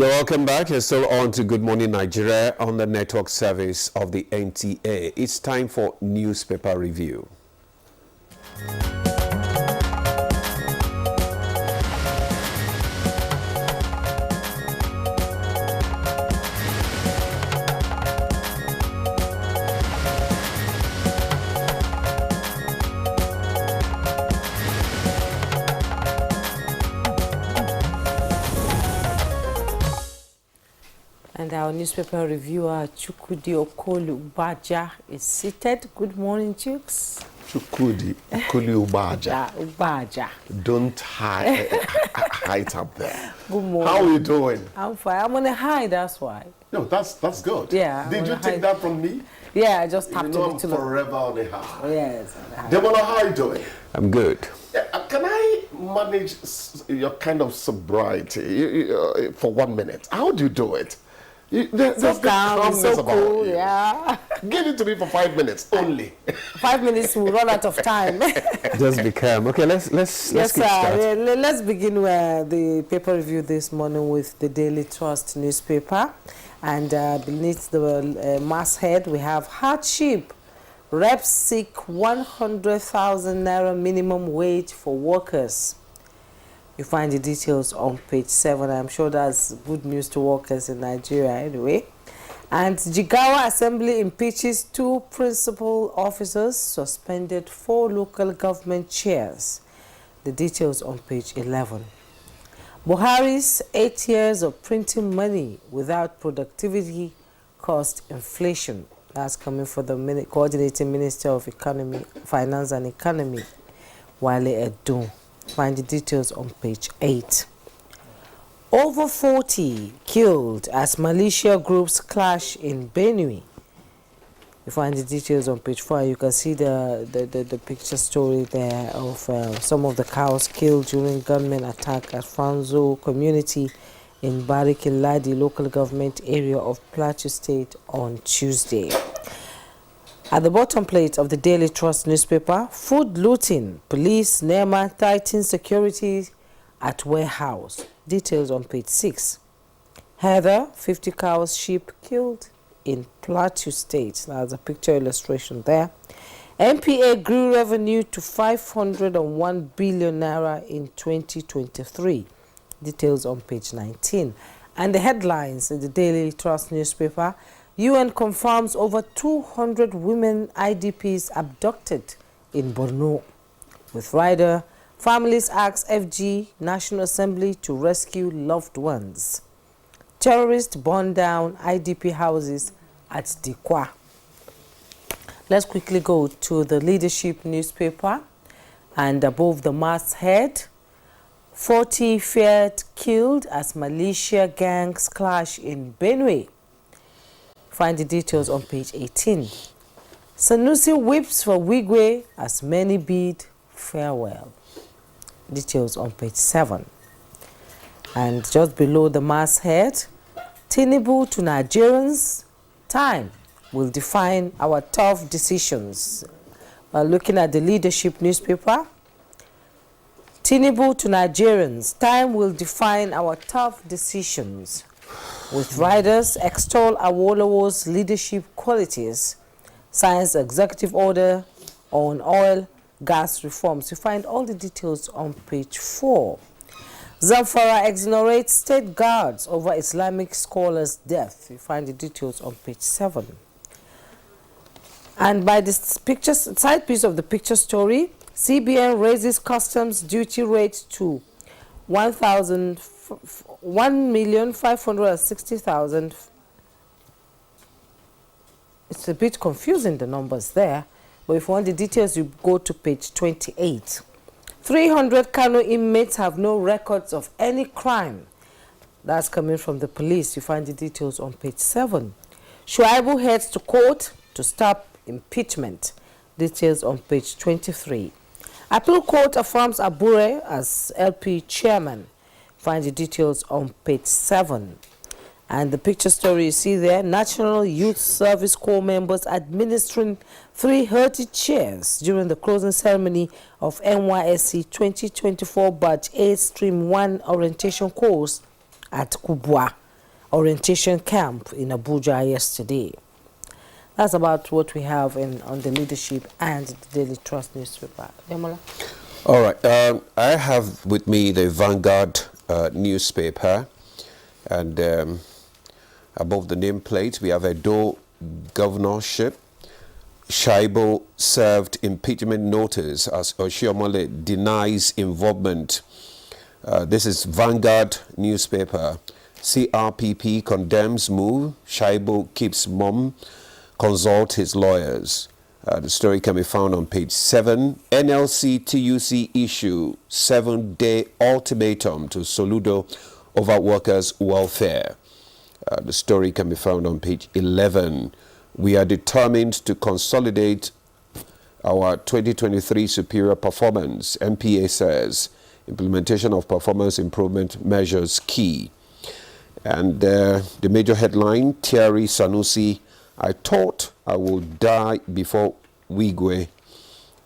You're welcome back. You're still on to Good Morning Nigeria on the network service of the NTA. It's time for newspaper review. And our newspaper reviewer, Chukwudi Okoli-Ubaja, is seated. Good morning, Chooks. Chukwudi Okoli-Ubaja. Ubaja. Don't hide up there. Good morning. How are you doing? I'm fine. I'm on a high, that's why. No, that's good. Yeah. Did you take that from me? Yeah, I just tapped you know, it to forever on a high. Yes. Demola, how are you doing? I'm good. Can I manage your kind of sobriety for 1 minute? How do you do it? There's so calm, so cool, you. Yeah. Give it to me for 5 minutes only. 5 minutes, we'll run out of time. Just be calm. Okay, let's get started. Let's begin with the paper review this morning with the Daily Trust newspaper. And beneath the masthead, we have hardship. Reps seek 100,000 naira minimum wage for workers. You find the details on page 7. I'm sure that's good news to workers in Nigeria anyway. And Jigawa Assembly impeaches 2 principal officers, suspended 4 local government chairs. The details on page 11. Buhari's 8 years of printing money without productivity caused inflation. That's coming from the coordinating Minister of Economy, Finance and Economy, Wale Edun. Find the details on page 8. Over 40 killed as militia groups clash in Benue. You find the details on page 4. You can see the picture story there of some of the cows killed during gunmen attack at Fanzo community in Barikiladi local government area of Plateau State on Tuesday. At the bottom plate of the Daily Trust newspaper, food looting, police, NEMA tightening security at warehouse. Details on page 6. Heather, 50 cows, sheep killed in Plateau State. That's a picture illustration there. NPA grew revenue to 501 billion naira in 2023. Details on page 19. And the headlines in the Daily Trust newspaper, UN confirms over 200 women IDPs abducted in Borno. With rider, families ask FG National Assembly to rescue loved ones. Terrorists burn down IDP houses at Dikwa. Let's quickly go to the Leadership newspaper. And above the masthead, 40 feared killed as militia gangs clash in Benue. Find the details on page 18. Sanusi whips for Wigwe as many bid farewell. Details on page 7. And just below the masthead, Tinubu to Nigerians, time will define our tough decisions. Looking at the Leadership newspaper, Tinubu to Nigerians, time will define our tough decisions. With riders extol Awolowo's leadership qualities, signs executive order on oil, gas reforms. You find all the details on page 4. Zamfara exonerates state guards over Islamic scholars' death. You find the details on page 7. And by this picture, side piece of the picture story, CBN raises customs duty rate to 1,560,000. It's a bit confusing, the numbers there. But if you want the details, you go to page 28. 300 Kano inmates have no records of any crime. That's coming from the police. You find the details on page 7. Shuaibu heads to court to stop impeachment. Details on page 23. Appeal Court affirms Abure as LP chairman. Find the details on page 7. And the picture story you see there, National Youth Service Corps members administering 330 chairs during the closing ceremony of NYSC 2024 Batch A Stream 1 orientation course at Kubwa. orientation camp in Abuja yesterday. That's about what we have on the leadership and the Daily Trust newspaper. Demola? All right. I have with me the Vanguard newspaper, and above the nameplate we have Edo governorship. Shaibu served impeachment notice as Oshiomhole denies involvement. This is Vanguard newspaper. CRPP condemns move. Shaibu keeps mum. Consult his lawyers. The story can be found on page 7. NLC TUC issue 7-day ultimatum to Soludo over workers' welfare. The story can be found on page 11. We are determined to consolidate our 2023 superior performance. NPA says implementation of performance improvement measures key. And the major headline, Thierry Sanusi, I thought I would die before Wigwe.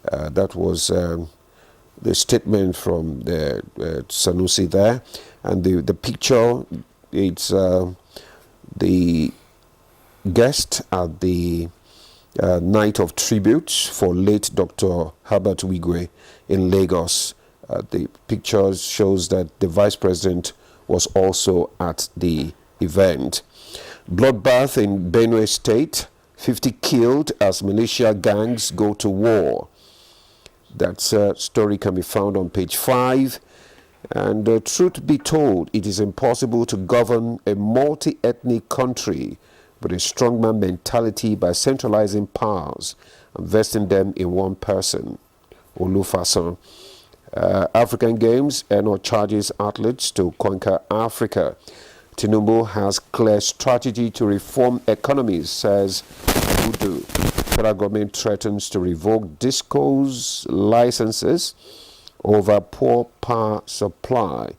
That was the statement from the Sanusi there. And the picture, it's the guest at the night of tributes for late Dr. Herbert Wigwe in Lagos. The picture shows that the vice president was also at the event. Bloodbath in Benue State, 50 killed as militia gangs go to war. That story can be found on page 5. And truth be told, it is impossible to govern a multi-ethnic country with a strongman mentality by centralizing powers and vesting them in one person. Olufasan. African Games, ENO charges athletes to conquer Africa. Tinubu has clear strategy to reform economies, says Udu. Federal government threatens to revoke discos licenses over poor power supply.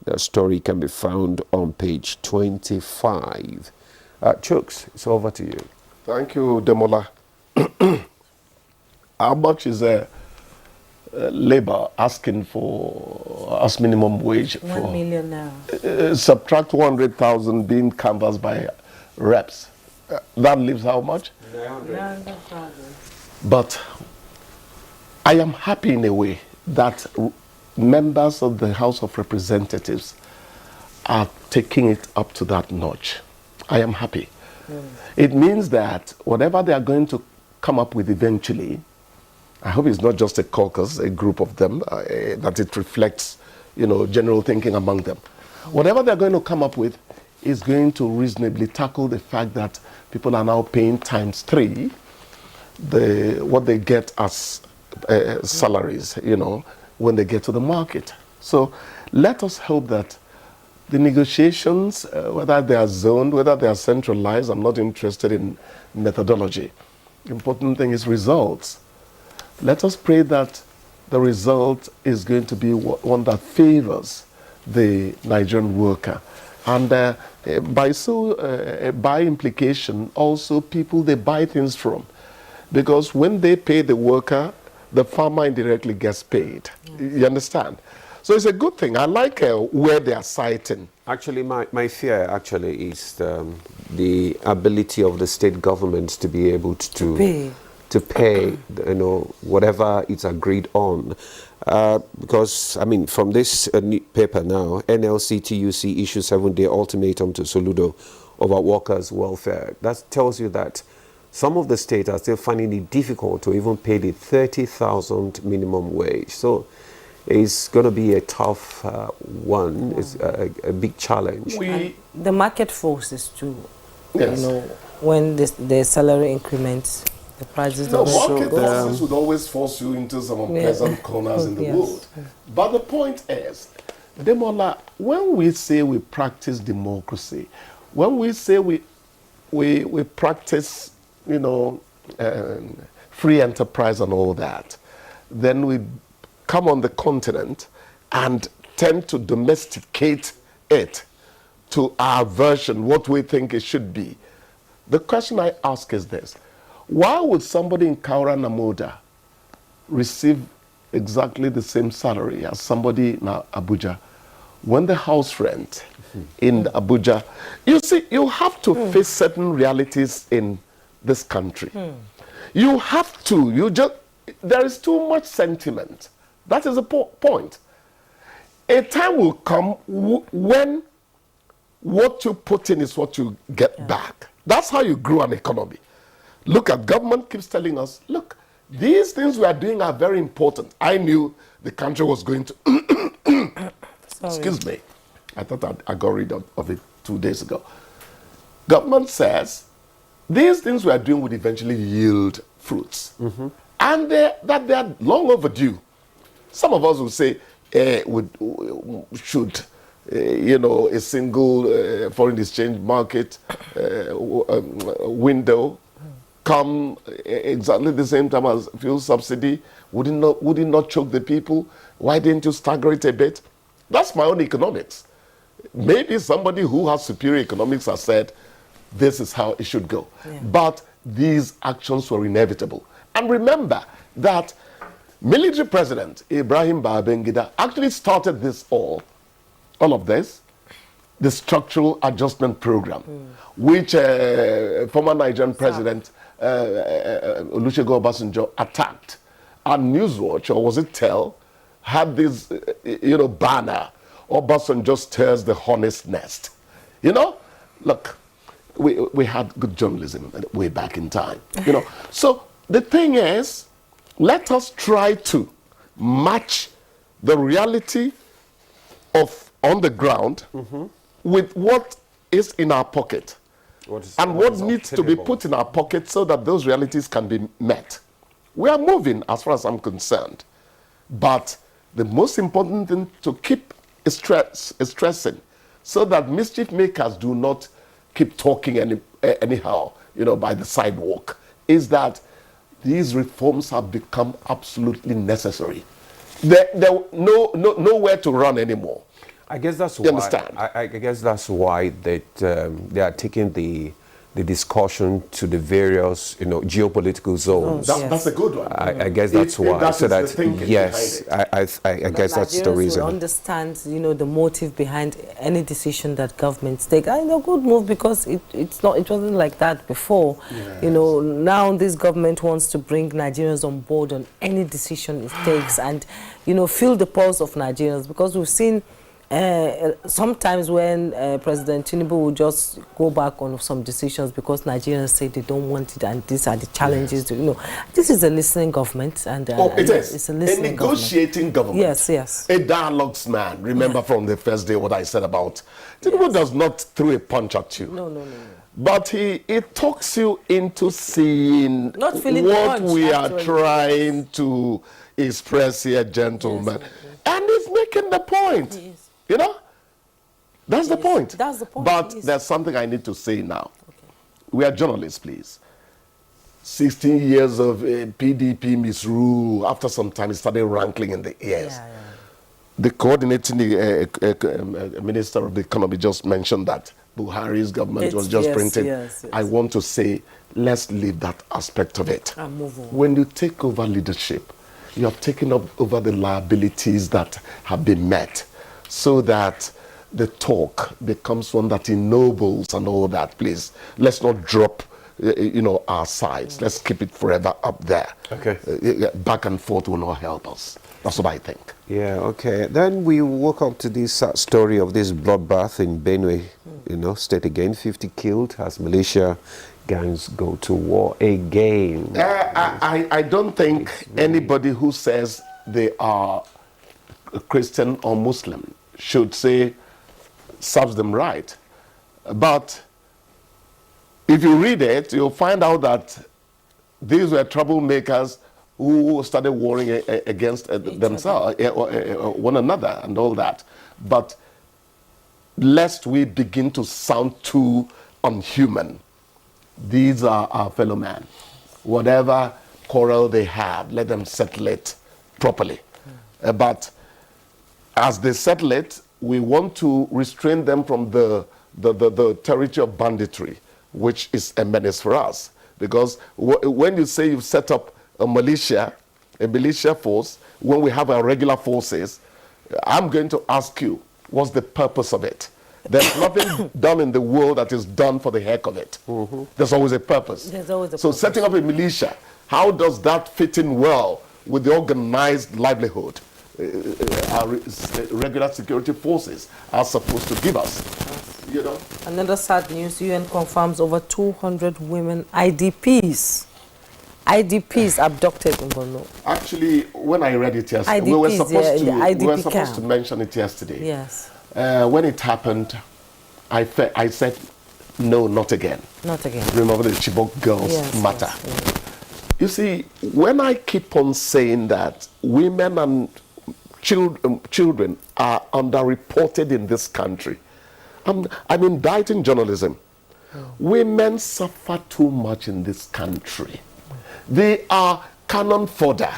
The story can be found on page 25. Chooks, it's over to you. Thank you, Demola. How much is labor asking for as minimum wage? 1 million now. Subtract 100,000 being canvassed by reps. That leaves how much? 900,000. But I am happy in a way that members of the House of Representatives are taking it up to that notch. I am happy. It means that whatever they are going to come up with eventually, I hope it's not just a caucus, a group of them, that it reflects, general thinking among them. Whatever they're going to come up with is going to reasonably tackle the fact that people are now paying times 3 what they get as salaries, when they get to the market. So let us hope that the negotiations, whether they are zoned, whether they are centralized, I'm not interested in methodology. The important thing is results. Let us pray that the result is going to be one that favors the Nigerian worker. And by implication, also people they buy things from. Because when they pay the worker, the farmer indirectly gets paid. You understand? So it's a good thing. I like where they are citing. Actually, my fear actually is the ability of the state governments to be able to pay, whatever it's agreed on. Because, from this paper now, NLC TUC issues 7-day ultimatum to Soludo over workers' welfare. That tells you that some of the states are still finding it difficult to even pay the 30,000 minimum wage. So it's going to be a tough one. It's a big challenge. The market forces too. Yes. When the salary increments, the prices don't market go. forces would always force you into some unpleasant corners in the world. But the point is, Demola, when we say we practice democracy, when we say we practice, free enterprise and all that, then we come on the continent and tend to domesticate it to our version, what we think it should be. The question I ask is this: why would somebody in Kaura Namoda receive exactly the same salary as somebody in Abuja when the house rent in Abuja, you see, you have to face certain realities in this country. You have to, there is too much sentiment. That is the point. A time will come when what you put in is what you get back. That's how you grow an economy. Look at government keeps telling us, look, these things we are doing are very important. I knew the country was going to, excuse me, I thought I got rid of it 2 days ago. Government says these things we are doing would eventually yield fruits. And that they are long overdue. Some of us will say, should a single foreign exchange market window come exactly the same time as fuel subsidy? Would it not choke the people? Why didn't you stagger it a bit? That's my own economics. Maybe somebody who has superior economics has said, this is how it should go. But these actions were inevitable. And remember that military president Ibrahim Babangida actually started this all of this, the structural adjustment program, which former Nigerian president Olusegun Obasanjo attacked. And Newswatch, or was it Tell, had this banner, Obasanjo stirs the hornet's nest. Look, we had good journalism way back in time. So the thing is, let us try to match the reality of on the ground with what is in our pocket what needs to be put in our pocket so that those realities can be met. We are moving as far as I'm concerned, but the most important thing to keep is stressing so that mischief makers do not keep talking anyhow, by the sidewalk, is that these reforms have become absolutely necessary. Nowhere to run anymore. I guess that's you why. Understand? I guess that's why that they are taking the discussion to the various geopolitical zones. That's a good one. I guess that's why. That so is that the thinking yes, I guess that's the reason. Will understand, the motive behind any decision that governments take. I know, good move, because it wasn't like that before. Yes. Now this government wants to bring Nigerians on board on any decision it takes, and feel the pulse of Nigerians, because we've seen. Sometimes when President Tinubu will just go back on some decisions because Nigerians say they don't want it and these are the challenges. Yes. This is a listening government, and it is. It's a listening negotiating government. Yes. A dialogues man. Remember from the first day what I said about Tinubu does not throw a punch at you. No. But he talks you into seeing what we are trying to express here, gentlemen. Yes. And he's making the point. Yes. That's the point. That's the point. But there's something I need to say now. Okay. We are journalists, please. 16 years of PDP misrule. After some time, it started rankling in the ears. Yeah. The coordinating minister of the economy just mentioned that Buhari's government was just printing. Yes. I want to say, let's leave that aspect of it. And move on. When you take over leadership, you have taken over the liabilities that have been met, so that the talk becomes one that ennobles and all that. Please, let's not drop, our sides. Let's keep it forever up there. Okay. Back and forth will not help us. That's what I think. Yeah, okay. Then we woke up to this sad story of this bloodbath in Benue, state again. 50 killed as militia gangs go to war again. I don't think anybody who says they are a Christian or Muslim should say serves them right. But if you read it, you'll find out that these were troublemakers who started warring against themselves, one another and all that. But lest we begin to sound too unhuman, these are our fellow men. Whatever quarrel they have, let them settle it properly. But as they settle it, we want to restrain them from the territory of banditry, which is a menace for us. Because when you say you've set up a militia force, when we have our regular forces, I'm going to ask you, What's the purpose of it? There's nothing done in the world that is done for the heck of it. There's always a purpose. There's always a so purpose. setting up a militia, how does that fit in well with the organized livelihood our regular security forces are supposed to give us? You know? Another sad news, UN confirms over 200 women IDPs abducted in Borno. Actually, when I read it yesterday, IDPs, we were supposed camp. to mention it yesterday. Yes. When it happened, I said, no, not again. Not again. Remember the Chibok girls matter. Yes. You see, when I keep on saying that women and children are underreported in this country, I'm indicting journalism. Women suffer too much in this country. They are cannon fodder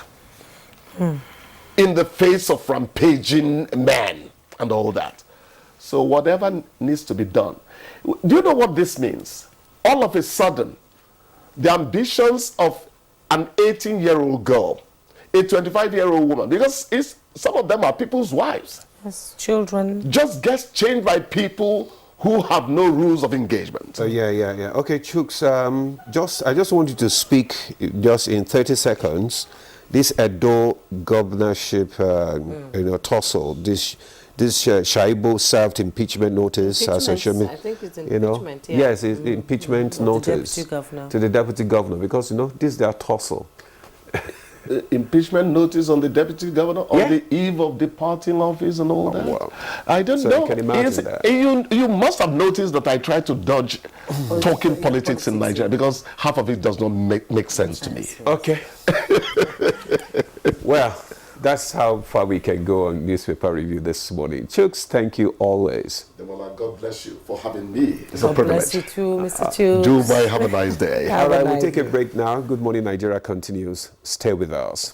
in the face of rampaging men and all that. So whatever needs to be done. Do you know what this means? All of a sudden, the ambitions of an 18-year-old girl, a 25-year-old woman, because some of them are people's wives. Yes, children. Just gets changed by people who have no rules of engagement. Yeah. Okay, Chooks, I just want you to speak just in 30 seconds. This Edo governorship, tussle, this Shaibu served impeachment notice. I think it's impeachment, Yes, it's impeachment notice to the deputy governor, because, this is their tussle. Impeachment notice on the deputy governor on the eve of departing office and all that. Wow. I don't know. You can imagine that. You must have noticed that I try to dodge talking politics in Nigeria, because half of it does not make sense to me. Okay. Well, that's how far we can go on newspaper review this morning. Chooks, thank you always. Demola, God bless you for having me. It's God a privilege. Bless you too, Mr. Chooks. Do bye. Have a nice day. All right, we'll take a break now. Good Morning Nigeria continues. Stay with us.